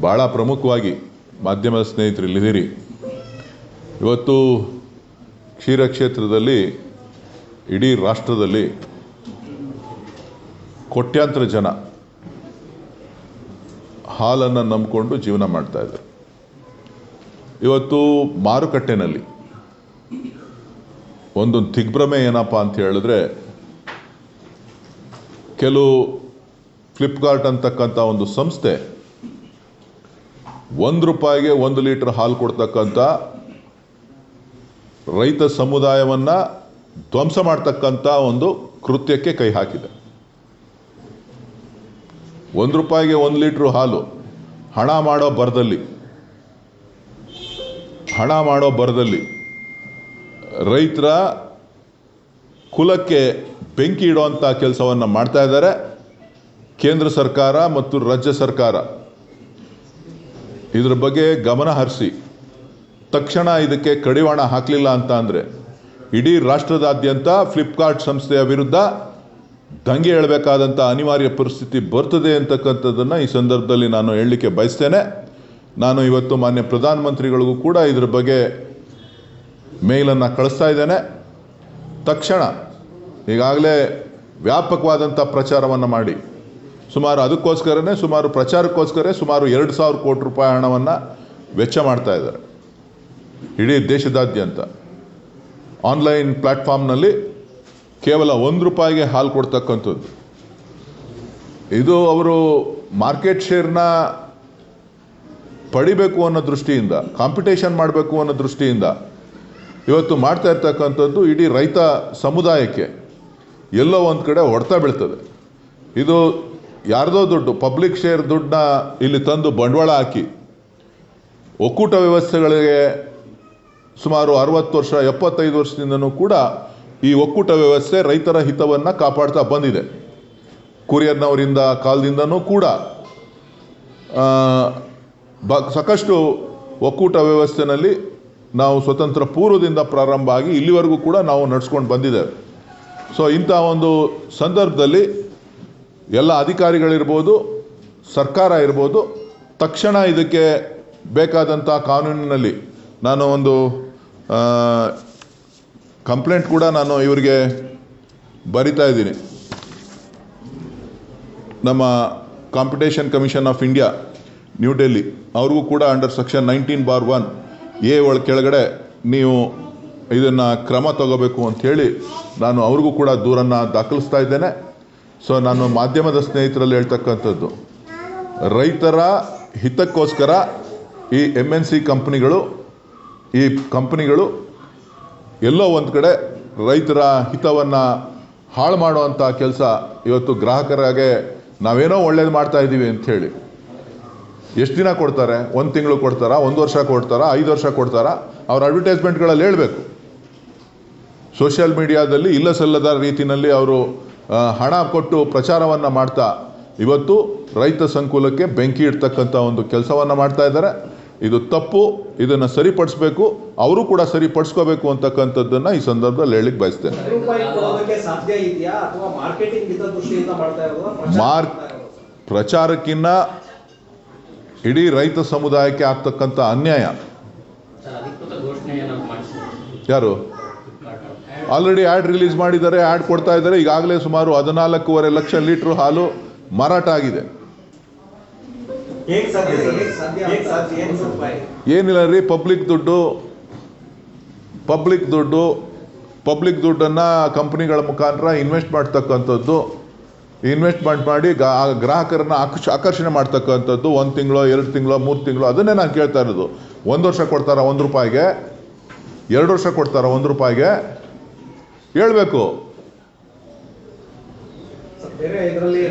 ಭಾಳ ಪ್ರಮುಖವಾಗಿ ಮಾಧ್ಯಮದ ಸ್ನೇಹಿತರು ಇಲ್ಲಿದ್ದೀರಿ. ಇವತ್ತು ಕ್ಷೀರ ಕ್ಷೇತ್ರದಲ್ಲಿ ಇಡೀ ರಾಷ್ಟ್ರದಲ್ಲಿ ಕೋಟ್ಯಾಂತರ ಜನ ಹಾಲನ್ನು ನಂಬಿಕೊಂಡು ಜೀವನ ಮಾಡ್ತಾ ಇದ್ದಾರೆ. ಇವತ್ತು ಮಾರುಕಟ್ಟೆನಲ್ಲಿ ಒಂದು ದಿಗ್ಭ್ರಮೆ ಏನಪ್ಪ ಅಂತ ಹೇಳಿದ್ರೆ, ಕೆಲವು ಫ್ಲಿಪ್ಕಾರ್ಟ್ ಅಂತಕ್ಕಂಥ ಒಂದು ಸಂಸ್ಥೆ ₹1 1 ಲೀಟರ್ ಹಾಲು ಕೊಡ್ತಕ್ಕಂಥ ರೈತ ಸಮುದಾಯವನ್ನು ಧ್ವಂಸ ಮಾಡ್ತಕ್ಕಂಥ ಒಂದು ಕೃತ್ಯಕ್ಕೆ ಕೈ ಹಾಕಿದೆ. ₹1 1 ಲೀಟ್ರ್ ಹಾಲು ಹಣ ಮಾಡೋ ಬರದಲ್ಲಿ ರೈತರ ಕುಲಕ್ಕೆ ಬೆಂಕಿ ಇಡುವಂಥ ಕೆಲಸವನ್ನು ಮಾಡ್ತಾ ಇದ್ದಾರೆ ಕೇಂದ್ರ ಸರ್ಕಾರ ಮತ್ತು ರಾಜ್ಯ ಸರ್ಕಾರ. ಇದರ ಬಗ್ಗೆ ಗಮನ ಹರಿಸಿ ತಕ್ಷಣ ಇದಕ್ಕೆ ಕಡಿವಾಣ ಹಾಕಲಿಲ್ಲ ಅಂತ ಅಂದರೆ ಇಡೀ ರಾಷ್ಟ್ರದಾದ್ಯಂತ ಫ್ಲಿಪ್ಕಾರ್ಟ್ ಸಂಸ್ಥೆಯ ವಿರುದ್ಧ ದಂಗೆ ಏಳಬೇಕಾದಂಥ ಅನಿವಾರ್ಯ ಪರಿಸ್ಥಿತಿ ಬರ್ತದೆ ಅಂತಕ್ಕಂಥದ್ದನ್ನು ಈ ಸಂದರ್ಭದಲ್ಲಿ ನಾನು ಹೇಳಲಿಕ್ಕೆ ಬಯಸ್ತೇನೆ. ನಾನು ಇವತ್ತು ಮಾನ್ಯ ಪ್ರಧಾನಮಂತ್ರಿಗಳಿಗೂ ಕೂಡ ಇದರ ಬಗ್ಗೆ ಮೇಲನ್ನು ಕಳಿಸ್ತಾ ಇದ್ದೇನೆ. ತಕ್ಷಣ ಈಗಾಗಲೇ ವ್ಯಾಪಕವಾದಂಥ ಪ್ರಚಾರವನ್ನು ಮಾಡಿ ಪ್ರಚಾರಕ್ಕೋಸ್ಕರ ಸುಮಾರು 2,000 ಕೋಟಿ ರೂಪಾಯಿ ಹಣವನ್ನು ವೆಚ್ಚ ಮಾಡ್ತಾ ಇದ್ದಾರೆ. ಇಡೀ ದೇಶದಾದ್ಯಂತ ಆನ್ಲೈನ್ ಪ್ಲ್ಯಾಟ್ಫಾರ್ಮ್ನಲ್ಲಿ ಕೇವಲ ₹1 ಹಾಲು ಕೊಡ್ತಕ್ಕಂಥದ್ದು. ಇದು ಅವರು ಮಾರ್ಕೆಟ್ ಶೇರ್ನ ಪಡಿಬೇಕು ಅನ್ನೋ ದೃಷ್ಟಿಯಿಂದ, ಕಾಂಪಿಟೇಷನ್ ಮಾಡಬೇಕು ಅನ್ನೋ ದೃಷ್ಟಿಯಿಂದ ಇವತ್ತು ಮಾಡ್ತಾ ಇರ್ತಕ್ಕಂಥದ್ದು ಇಡೀ ರೈತ ಸಮುದಾಯಕ್ಕೆ ಎಲ್ಲೋ ಒಂದು ಕಡೆ ಹೊಡೆತ ಬೀಳ್ತದೆ. ಇದು ಯಾರ್ದೋ ದುಡ್ಡು, ಪಬ್ಲಿಕ್ ಶೇರ್ ದುಡ್ಡನ್ನ ಇಲ್ಲಿ ತಂದು ಬಂಡವಾಳ ಹಾಕಿ ಒಕ್ಕೂಟ ವ್ಯವಸ್ಥೆಗಳಿಗೆ ಸುಮಾರು 60 ವರ್ಷ 75 ವರ್ಷದಿಂದನೂ ಕೂಡ ಈ ಒಕ್ಕೂಟ ವ್ಯವಸ್ಥೆ ರೈತರ ಹಿತವನ್ನು ಕಾಪಾಡ್ತಾ ಬಂದಿದೆ. ಕುರಿಯರ್ನವರಿಂದ ಕಾಲದಿಂದನೂ ಕೂಡ ಸಾಕಷ್ಟು ಒಕ್ಕೂಟ ವ್ಯವಸ್ಥೆಯಲ್ಲಿ ನಾವು ಸ್ವತಂತ್ರ ಪೂರ್ವದಿಂದ ಪ್ರಾರಂಭ ಆಗಿ ಇಲ್ಲಿವರೆಗೂ ಕೂಡ ನಾವು ನಡೆಸ್ಕೊಂಡು ಬಂದಿದ್ದೇವೆ. ಸೊ ಇಂಥ ಒಂದು ಸಂದರ್ಭದಲ್ಲಿ ಎಲ್ಲ ಅಧಿಕಾರಿಗಳಿರ್ಬೋದು, ಸರ್ಕಾರ ಇರ್ಬೋದು, ತಕ್ಷಣ ಇದಕ್ಕೆ ಬೇಕಾದಂಥ ಕಾನೂನಿನಲ್ಲಿ ನಾನು ಒಂದು ಕಂಪ್ಲೇಂಟ್ ಕೂಡ ನಾನು ಇವರಿಗೆ ಬರಿತಾ ಇದ್ದೀನಿ. ನಮ್ಮ competition commission of India new Delhi ಅವ್ರಿಗೂ ಕೂಡ ಅಂಡರ್ ಸೆಕ್ಷನ್ 19(1)A ಕೆಳಗಡೆ ನೀವು ಇದನ್ನು ಕ್ರಮ ತಗೋಬೇಕು ಅಂಥೇಳಿ ನಾನು ಅವ್ರಿಗೂ ಕೂಡ ದೂರನ್ನು ದಾಖಲಿಸ್ತಾ ಇದ್ದೇನೆ. ಸೊ ನಾನು ಮಾಧ್ಯಮದ ಸ್ನೇಹಿತರಲ್ಲಿ ಹೇಳ್ತಕ್ಕಂಥದ್ದು, ರೈತರ ಹಿತಕ್ಕೋಸ್ಕರ ಈ MNC ಕಂಪ್ನಿಗಳು ಎಲ್ಲೋ ಒಂದು ಕಡೆ ರೈತರ ಹಿತವನ್ನು ಹಾಳು ಮಾಡುವಂಥ ಕೆಲಸ ಇವತ್ತು ಗ್ರಾಹಕರಾಗೆ ನಾವೇನೋ ಒಳ್ಳೇದು ಮಾಡ್ತಾ ಇದ್ದೀವಿ ಅಂಥೇಳಿ ಎಷ್ಟು ದಿನ ಕೊಡ್ತಾರೆ? 1 ತಿಂಗಳು ಕೊಡ್ತಾರಾ, 1 ವರ್ಷ ಕೊಡ್ತಾರಾ, 5 ವರ್ಷ ಕೊಡ್ತಾರಾ? ಅವ್ರ ಅಡ್ವರ್ಟೈಸ್ಮೆಂಟ್ಗಳಲ್ಲಿ ಹೇಳಬೇಕು. ಸೋಷಿಯಲ್ ಮೀಡಿಯಾದಲ್ಲಿ ಇಲ್ಲ ಸಲ್ಲದ ರೀತಿಯಲ್ಲಿ ಅವರು ಹಣ ಕೊಟ್ಟು ಪ್ರಚಾರವನ್ನು ಮಾಡ್ತಾ ಇವತ್ತು ರೈತ ಸಂಕುಲಕ್ಕೆ ಬೆಂಕಿ ಇಡ್ತಕ್ಕಂಥ ಒಂದು ಕೆಲಸವನ್ನು ಮಾಡ್ತಾ ಇದ್ದಾರೆ. ಇದು ತಪ್ಪು. ಇದನ್ನು ಸರಿಪಡಿಸಬೇಕು, ಅವರು ಕೂಡ ಸರಿಪಡಿಸ್ಕೋಬೇಕು ಅಂತಕ್ಕಂಥದ್ದನ್ನು ಈ ಸಂದರ್ಭದಲ್ಲಿ ಹೇಳಲಿಕ್ಕೆ ಬಯಸ್ತೇನೆ. ಪ್ರಚಾರಕ್ಕಿಂತ ಇಡೀ ರೈತ ಸಮುದಾಯಕ್ಕೆ ಆಗ್ತಕ್ಕಂಥ ಅನ್ಯಾಯ. ಯಾರು ಆಲ್ರೆಡಿ ಆ್ಯಡ್ ರಿಲೀಸ್ ಮಾಡಿದ್ದಾರೆ, ಆ್ಯಡ್ ಕೊಡ್ತಾ ಇದ್ದಾರೆ. ಈಗಾಗಲೇ ಸುಮಾರು 14.5 ಲಕ್ಷ ಲೀಟ್ರ್ ಹಾಲು ಮಾರಾಟ ಆಗಿದೆ. ಏನಿಲ್ಲ ರೀ, ಪಬ್ಲಿಕ್ ದುಡ್ಡನ್ನು ಕಂಪ್ನಿಗಳ ಮುಖಾಂತರ ಇನ್ವೆಸ್ಟ್ ಮಾಡ್ತಕ್ಕಂಥದ್ದು, ಇನ್ವೆಸ್ಟ್ಮೆಂಟ್ ಮಾಡಿ ಗ್ರಾಹಕರನ್ನು ಆಕರ್ಷಣೆ ಮಾಡ್ತಕ್ಕಂಥದ್ದು. 1 ತಿಂಗಳು 2 ತಿಂಗಳು 3 ತಿಂಗಳು ಅದನ್ನೇ ನಾನು ಕೇಳ್ತಾ ಇರೋದು. 1 ವರ್ಷ ಕೊಡ್ತಾರಾ ₹1, 2 ವರ್ಷ ಕೊಡ್ತಾರಾ ₹1? ಹೇಳ್ಬೇಕು.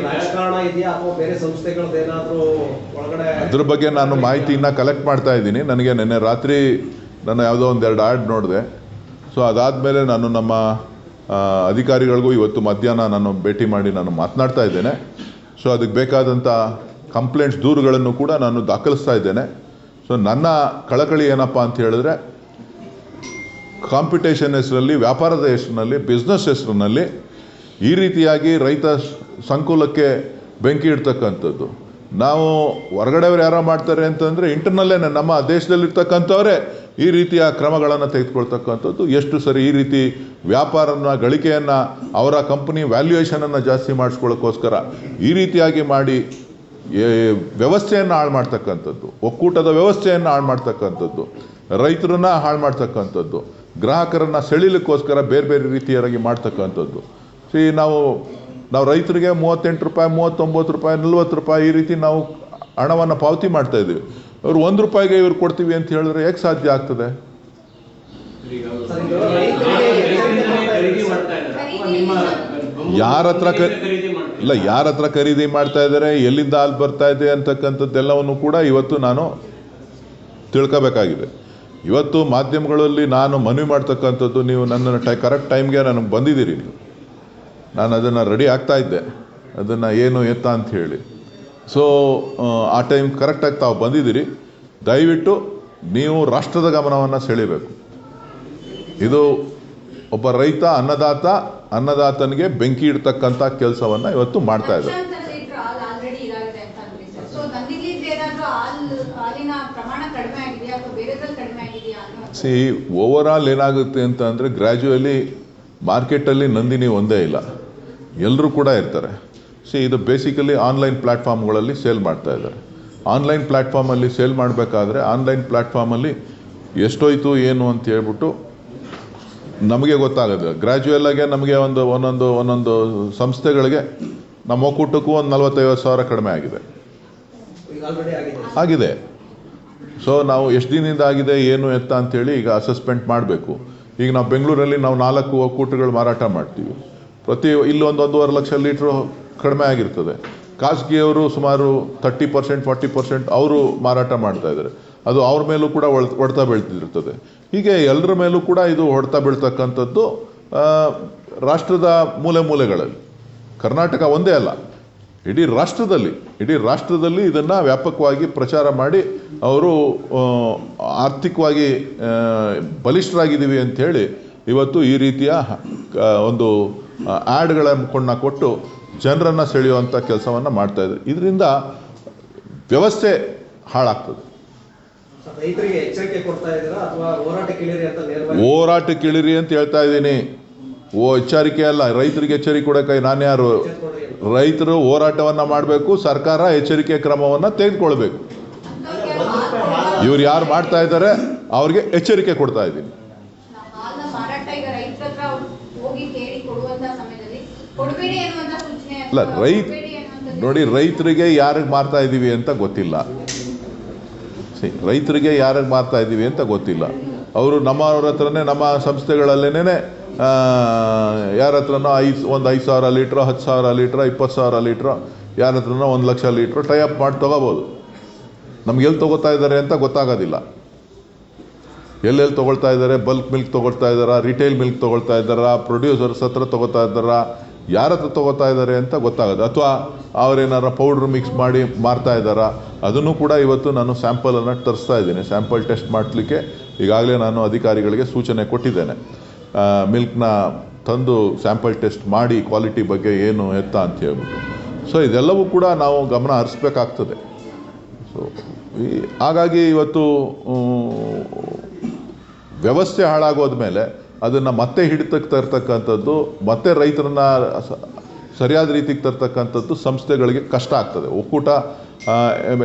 ಅದ್ರ ಬಗ್ಗೆ ನಾನು ಮಾಹಿತಿಯನ್ನು ಕಲೆಕ್ಟ್ ಮಾಡ್ತಾ ಇದ್ದೀನಿ. ನನಗೆ ನಿನ್ನೆ ರಾತ್ರಿ ನಾನು ಯಾವುದೋ 1-2 ಆ್ಯಡ್ ನೋಡಿದೆ. ಸೊ ಅದಾದಮೇಲೆ ನಾನು ನಮ್ಮ ಅಧಿಕಾರಿಗಳಿಗೂ ಇವತ್ತು ಮಧ್ಯಾಹ್ನ ನಾನು ಭೇಟಿ ಮಾಡಿ ನಾನು ಮಾತನಾಡ್ತಾ ಇದ್ದೇನೆ. ಸೊ ಅದಕ್ಕೆ ಬೇಕಾದಂಥ ಕಂಪ್ಲೇಂಟ್ಸ್ ದೂರುಗಳನ್ನು ಕೂಡ ನಾನು ದಾಖಲಿಸ್ತಾ ಇದ್ದೇನೆ. ಸೊ ನನ್ನ ಕಳಕಳಿ ಏನಪ್ಪ ಅಂತ ಹೇಳಿದ್ರೆ, ಕಾಂಪಿಟೇಷನ್ ಹೆಸರಲ್ಲಿ, ವ್ಯಾಪಾರದ ಹೆಸರಿನಲ್ಲಿ, ಬಿಸ್ನೆಸ್ ಹೆಸರಿನಲ್ಲಿ ಈ ರೀತಿಯಾಗಿ ರೈತ ಸಂಕುಲಕ್ಕೆ ಬೆಂಕಿ ಇಡ್ತಕ್ಕಂಥದ್ದು. ನಾವು ಹೊರಗಡೆಯವ್ರು ಯಾರೋ ಮಾಡ್ತಾರೆ ಅಂತಂದರೆ ಇಂಟರ್ನಲ್ಲೇ ನಮ್ಮ ದೇಶದಲ್ಲಿರ್ತಕ್ಕಂಥವರೇ ಈ ರೀತಿಯ ಕ್ರಮಗಳನ್ನು ತೆಗೆದುಕೊಳ್ತಕ್ಕಂಥದ್ದು ಎಷ್ಟು ಸರಿ. ಈ ರೀತಿ ವ್ಯಾಪಾರನ ಗಳಿಕೆಯನ್ನು ಅವರ ಕಂಪ್ನಿ ವ್ಯಾಲ್ಯೂಯೇಷನನ್ನು ಜಾಸ್ತಿ ಮಾಡಿಸ್ಕೊಳ್ಳೋಕ್ಕೋಸ್ಕರ ಈ ರೀತಿಯಾಗಿ ಮಾಡಿ ವ್ಯವಸ್ಥೆಯನ್ನು ಹಾಳು ಮಾಡ್ತಕ್ಕಂಥದ್ದು, ಒಕ್ಕೂಟದ ವ್ಯವಸ್ಥೆಯನ್ನು ಹಾಳು ಮಾಡ್ತಕ್ಕಂಥದ್ದು, ರೈತರನ್ನ ಹಾಳು ಮಾಡ್ತಕ್ಕಂಥದ್ದು, ಗ್ರಾಹಕರನ್ನು ಸೆಳೀಲಿಕ್ಕೋಸ್ಕರ ಬೇರೆ ಬೇರೆ ರೀತಿಯಾಗಿ ಮಾಡ್ತಕ್ಕಂಥದ್ದು. ನಾವು ರೈತರಿಗೆ 38 ರೂಪಾಯಿ, 39 ರೂಪಾಯಿ, 40 ರೂಪಾಯಿ ಈ ರೀತಿ ನಾವು ಹಣವನ್ನು ಪಾವತಿ ಮಾಡ್ತಾಯಿದ್ದೀವಿ. ಅವ್ರು 1 ರೂಪಾಯಿಗೆ ಇವ್ರು ಕೊಡ್ತೀವಿ ಅಂತ ಹೇಳಿದ್ರೆ ಹೇಗೆ ಸಾಧ್ಯ ಆಗ್ತದೆ? ಯಾರ ಹತ್ರ ಖರೀದಿ ಮಾಡ್ತಾ ಇದ್ದಾರೆ, ಎಲ್ಲಿಂದ ಹಾಲು ಬರ್ತಾ ಇದೆ ಅಂತಕ್ಕಂಥದ್ದೆಲ್ಲವನ್ನು ಕೂಡ ಇವತ್ತು ನಾನು ತಿಳ್ಕೋಬೇಕಾಗಿದೆ. ಇವತ್ತು ಮಾಧ್ಯಮಗಳಲ್ಲಿ ನಾನು ಮನವಿ ಮಾಡ್ತಕ್ಕಂಥದ್ದು, ನೀವು ನನ್ನ ಕರೆಕ್ಟ್ ಟೈಮ್ಗೆ ನನಗೆ ಬಂದಿದ್ದೀರಿ, ನಾನು ಅದನ್ನು ರೆಡಿ ಆಗ್ತಾ ಇದ್ದೆ, ಅದನ್ನು ಏನು ಎತ್ತ ಅಂತ ಹೇಳಿ. ಸೊ ಆ ಟೈಮ್ ಕರೆಕ್ಟಾಗಿ ತಾವು ಬಂದಿದ್ದೀರಿ. ದಯವಿಟ್ಟು ನೀವು ರಾಷ್ಟ್ರದ ಗಮನವನ್ನು ಸೆಳೀಬೇಕು. ಇದು ಒಬ್ಬ ರೈತ ಅನ್ನದಾತನಿಗೆ ಬೆಂಕಿ ಇಡ್ತಕ್ಕಂಥ ಕೆಲಸವನ್ನು ಇವತ್ತು ಮಾಡ್ತಾ ಇದ್ದಾರೆ. ಓವರಾಲ್ ಏನಾಗುತ್ತೆ ಅಂತ ಅಂದರೆ, ಗ್ರ್ಯಾಜುಯಲಿ ಮಾರ್ಕೆಟಲ್ಲಿ ನಂದಿನಿ ಒಂದೇ ಇಲ್ಲ, ಎಲ್ಲರೂ ಕೂಡ ಇರ್ತಾರೆ. ಇದು ಬೇಸಿಕಲಿ ಆನ್ಲೈನ್ ಪ್ಲ್ಯಾಟ್ಫಾರ್ಮ್ಗಳಲ್ಲಿ ಸೇಲ್ ಮಾಡ್ತಾ ಇದ್ದಾರೆ. ಆನ್ಲೈನ್ ಪ್ಲ್ಯಾಟ್ಫಾರ್ಮಲ್ಲಿ ಸೇಲ್ ಮಾಡಬೇಕಾದ್ರೆ ಆನ್ಲೈನ್ ಪ್ಲ್ಯಾಟ್ಫಾರ್ಮಲ್ಲಿ ಎಷ್ಟೋಯ್ತು ಏನು ಅಂತ ಹೇಳ್ಬಿಟ್ಟು ನಮಗೆ ಗೊತ್ತಾಗೋದು. ಗ್ರ್ಯಾಜುಯಲಾಗೆ ನಮಗೆ ಒಂದೊಂದು ಸಂಸ್ಥೆಗಳಿಗೆ ನಮ್ಮ ಒಕ್ಕೂಟಕ್ಕೂ ಒಂದು 40-50 ಸಾವಿರ ಕಡಿಮೆ ಆಗಿದೆ. ಸೊ ನಾವು ಎಷ್ಟು ದಿನದಿಂದ ಆಗಿದೆ ಏನು ಎತ್ತ ಅಂಥೇಳಿ ಈಗ ಅಸೆಸ್ಮೆಂಟ್ ಮಾಡಬೇಕು. ಈಗ ನಾವು ಬೆಂಗಳೂರಲ್ಲಿ ನಾವು 4 ಒಕ್ಕೂಟಗಳು ಮಾರಾಟ ಮಾಡ್ತೀವಿ. ಇಲ್ಲೊಂದು 1.5 ಲಕ್ಷ ಲೀಟ್ರು ಕಡಿಮೆ ಆಗಿರ್ತದೆ. ಖಾಸಗಿಯವರು ಸುಮಾರು 30%, 40% ಅವರು ಮಾರಾಟ ಮಾಡ್ತಾ ಇದ್ದಾರೆ. ಅದು ಅವ್ರ ಮೇಲೂ ಕೂಡ ಹೊಡೆತ ಬೀಳ್ತಿರ್ತದೆ. ಹೀಗೆ ಎಲ್ಲರ ಮೇಲೂ ಕೂಡ ಇದು ಹೊಡೆತ ಬೀಳ್ತಕ್ಕಂಥದ್ದು ರಾಷ್ಟ್ರದ ಮೂಲೆಗಳಲ್ಲಿ. ಕರ್ನಾಟಕ ಒಂದೇ ಅಲ್ಲ, ಇಡೀ ರಾಷ್ಟ್ರದಲ್ಲಿ ಇದನ್ನು ವ್ಯಾಪಕವಾಗಿ ಪ್ರಚಾರ ಮಾಡಿ ಅವರು ಆರ್ಥಿಕವಾಗಿ ಬಲಿಷ್ಠರಾಗಿದ್ದೀವಿ ಅಂಥೇಳಿ ಇವತ್ತು ಈ ರೀತಿಯ ಒಂದು ಆ್ಯಡ್ಗಳನ್ನು ಕೊಟ್ಟು ಜನರನ್ನು ಸೆಳೆಯುವಂಥ ಕೆಲಸವನ್ನು ಮಾಡ್ತಾಯಿದ್ದಾರೆ. ಇದರಿಂದ ವ್ಯವಸ್ಥೆ ಹಾಳಾಗ್ತದೆ. ಹೋರಾಟಕ್ಕೆ ಇಳಿರಿ ಅಂತ ಹೇಳ್ತಾ ಇದ್ದೀನಿ. ಎಚ್ಚರಿಕೆ ಅಲ್ಲ, ರೈತರಿಗೆ ಎಚ್ಚರಿಕೆ ಕೊಡೋಕೆ ನಾನು ಯಾರು? ರೈತರು ಹೋರಾಟವನ್ನು ಮಾಡಬೇಕು, ಸರ್ಕಾರ ಎಚ್ಚರಿಕೆ ಕ್ರಮವನ್ನು ತೆಗೆದುಕೊಳ್ಬೇಕು. ಇವ್ರು ಯಾರು ಮಾಡ್ತಾ ಇದ್ದಾರೆ ಅವ್ರಿಗೆ ಎಚ್ಚರಿಕೆ ಕೊಡ್ತಾ ಇದ್ದೀನಿ. ಅಲ್ಲ, ನೋಡಿ, ರೈತರಿಗೆ ಯಾರಿಗೆ ಮಾರ್ತಾ ಇದ್ದೀವಿ ಅಂತ ಗೊತ್ತಿಲ್ಲ. ಅವರು ನಮ್ಮವ್ರ ಹತ್ರನೇ, ನಮ್ಮ ಸಂಸ್ಥೆಗಳಲ್ಲೇನೆ ಯಾರ ಹತ್ರನೋ ಒಂದು 5,000 ಲೀಟ್ರು, 10,000 ಲೀಟ್ರು, 20,000 ಲೀಟ್ರು, ಯಾರ ಹತ್ರನೋ 1 ಲಕ್ಷ ಲೀಟ್ರು ಟೈಅಪ್ ಮಾಡಿ ತೊಗೋಬೋದು. ನಮ್ಗೆಲ್ಲಿ ತೊಗೋತಾ ಇದ್ದಾರೆ ಅಂತ ಗೊತ್ತಾಗೋದಿಲ್ಲ. ಎಲ್ಲೆಲ್ಲಿ ತೊಗೊಳ್ತಾ ಇದ್ದಾರೆ, ಬಲ್ಕ್ ಮಿಲ್ಕ್ ತೊಗೊಳ್ತಾ ಇದ್ದಾರಾ, ರಿಟೇಲ್ ಮಿಲ್ಕ್ ತೊಗೊಳ್ತಾ ಇದ್ದಾರಾ, ಪ್ರೊಡ್ಯೂಸರ್ಸ್ ಹತ್ರ ತೊಗೋತಾ ಇದ್ದಾರಾ, ಯಾರ ಹತ್ರ ತೊಗೋತಾ ಇದ್ದಾರೆ ಅಂತ ಗೊತ್ತಾಗೋದು. ಅಥವಾ ಅವರೇನಾರ ಪೌಡ್ರ್ ಮಿಕ್ಸ್ ಮಾಡಿ ಮಾರ್ತಾ ಇದ್ದಾರಾ, ಅದನ್ನು ಕೂಡ ಇವತ್ತು ನಾನು ಸ್ಯಾಂಪಲನ್ನು ತರಿಸ್ತಾ ಇದ್ದೀನಿ. ಸ್ಯಾಂಪಲ್ ಟೆಸ್ಟ್ ಮಾಡಲಿಕ್ಕೆ ಈಗಾಗಲೇ ನಾನು ಅಧಿಕಾರಿಗಳಿಗೆ ಸೂಚನೆ ಕೊಟ್ಟಿದ್ದೇನೆ. ಮಿಲ್ಕ್ನ ತಂದು ಸ್ಯಾಂಪಲ್ ಟೆಸ್ಟ್ ಮಾಡಿ ಕ್ವಾಲಿಟಿ ಬಗ್ಗೆ ಏನು ಎತ್ತ ಅಂತ ಹೇಳ್ಬಿಟ್ಟು. ಸೊ ಇದೆಲ್ಲವೂ ಕೂಡ ನಾವು ಗಮನ ಹರಿಸ್ಬೇಕಾಗ್ತದೆ. ಸೊ ಹಾಗಾಗಿ ಇವತ್ತು ವ್ಯವಸ್ಥೆ ಹಾಳಾಗೋದ ಮೇಲೆ ಅದನ್ನು ಮತ್ತೆ ಹಿಡಿತಕ್ಕೆ ತರ್ತಕ್ಕಂಥದ್ದು, ಮತ್ತೆ ರೈತರನ್ನ ಸರಿಯಾದ ರೀತಿಗೆ ತರ್ತಕ್ಕಂಥದ್ದು ಸಂಸ್ಥೆಗಳಿಗೆ ಕಷ್ಟ ಆಗ್ತದೆ. ಒಕ್ಕೂಟ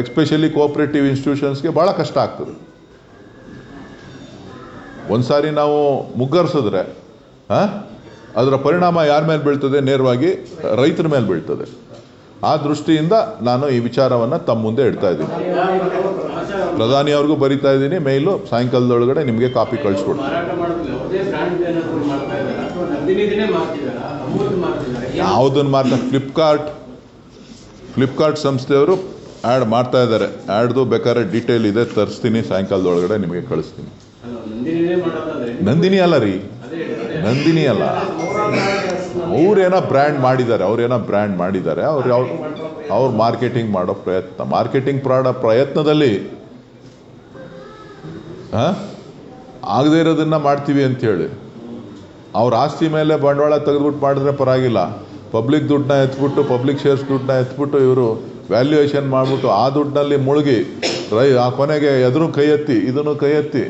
ಎಸ್ಪೆಷಲಿ ಕೋಆಪರೇಟಿವ್ ಇನ್ಸ್ಟಿಟ್ಯೂಷನ್ಸ್ಗೆ ಭಾಳ ಕಷ್ಟ ಆಗ್ತದೆ. ಒಂದು ಸಾರಿ ನಾವು ಮುಗ್ಗರಿಸಿದ್ರೆ ಅದರ ಪರಿಣಾಮ ಯಾರ ಮೇಲೆ ಬೀಳ್ತದೆ? ನೇರವಾಗಿ ರೈತರ ಮೇಲೆ ಬೀಳ್ತದೆ. ಆ ದೃಷ್ಟಿಯಿಂದ ನಾನು ಈ ವಿಚಾರವನ್ನು ತಮ್ಮ ಮುಂದೆ ಇಡ್ತಾ ಇದ್ದೀನಿ. ಪ್ರಧಾನಿ ಅವ್ರಿಗೂ ಬರಿತಾ ಇದ್ದೀನಿ ಮೇಲು, ಸಾಯಂಕಾಲದೊಳಗಡೆ ನಿಮಗೆ ಕಾಪಿ ಕಳಿಸ್ಕೊಡ್ತೀನಿ. ಯಾವುದನ್ನು ಮಾರ್ತಾರೆ? ಫ್ಲಿಪ್ಕಾರ್ಟ್ ಸಂಸ್ಥೆಯವರು ಆ್ಯಡ್ ಮಾಡ್ತಾ ಇದ್ದಾರೆ. ಆ್ಯಡ್ದು ಬೇಕಾದ್ರೆ ಡೀಟೇಲ್ ಇದೆ, ತರಿಸ್ತೀನಿ, ಸಾಯಂಕಾಲದೊಳಗಡೆ ನಿಮಗೆ ಕಳಿಸ್ತೀನಿ. ನಂದಿನಿ ಅಲ್ಲ ರೀ, ನಂದಿನಿ ಅಲ್ಲ. ಅವರೇನೋ ಬ್ರ್ಯಾಂಡ್ ಮಾಡಿದ್ದಾರೆ, ಅವ್ರು ಮಾರ್ಕೆಟಿಂಗ್ ಮಾಡೋ ಪ್ರಯತ್ನದಲ್ಲಿ ಆಗದೇ ಇರೋದನ್ನು ಮಾಡ್ತೀವಿ ಅಂಥೇಳಿ ಅವ್ರ ಆಸ್ತಿ ಮೇಲೆ ಬಂಡವಾಳ ತೆಗೆದುಬಿಟ್ಟು ಮಾಡಿದ್ರೆ ಪರವಾಗಿಲ್ಲ. ಪಬ್ಲಿಕ್ ದುಡ್ಡನ್ನ ಎತ್ಬಿಟ್ಟು, ಪಬ್ಲಿಕ್ ಶೇರ್ಸ್ ದುಡ್ಡನ್ನ ಎತ್ಬಿಟ್ಟು ಇವರು ವ್ಯಾಲ್ಯೂಯೇಷನ್ ಮಾಡಿಬಿಟ್ಟು ಆ ದುಡ್ಡಿನಲ್ಲಿ ಮುಳುಗಿ ಆ ಕೊನೆಗೆ ಎದುರು ಕೈ ಎತ್ತಿ ಇದನ್ನು ಕೈ ಎತ್ತಿ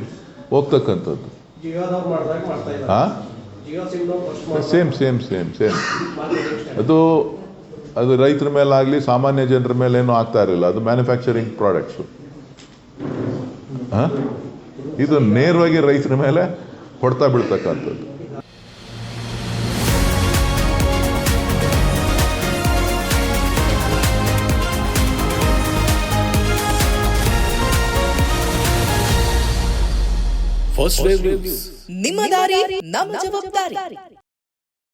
ಹೋಗ್ತಕ್ಕಂಥದ್ದು. ಹಾಂ, ಸೇಮ್ ಅದು ರೈತರ ಮೇಲಾಗಲಿ ಸಾಮಾನ್ಯ ಜನರ ಮೇಲೆ ಏನೂ ಆಗ್ತಾ ಇರಲಿಲ್ಲ. ಅದು ಮ್ಯಾನುಫ್ಯಾಕ್ಚರಿಂಗ್ ಪ್ರಾಡಕ್ಟ್ಸು. ಹಾಂ, ಇದು ನೇರವಾಗಿ ರೈತರ ಮೇಲೆ ಹೊಡ್ತಾ ಬೀಳ್ತಕ್ಕಂಥದ್ದು. ಫಸ್ಟ್ ವೇವ್ ನ್ಯೂಸ್, ನಿಮ್ಮ ದಾರಿ ನಮ್ಮ ಜವಾಬ್ದಾರಿ.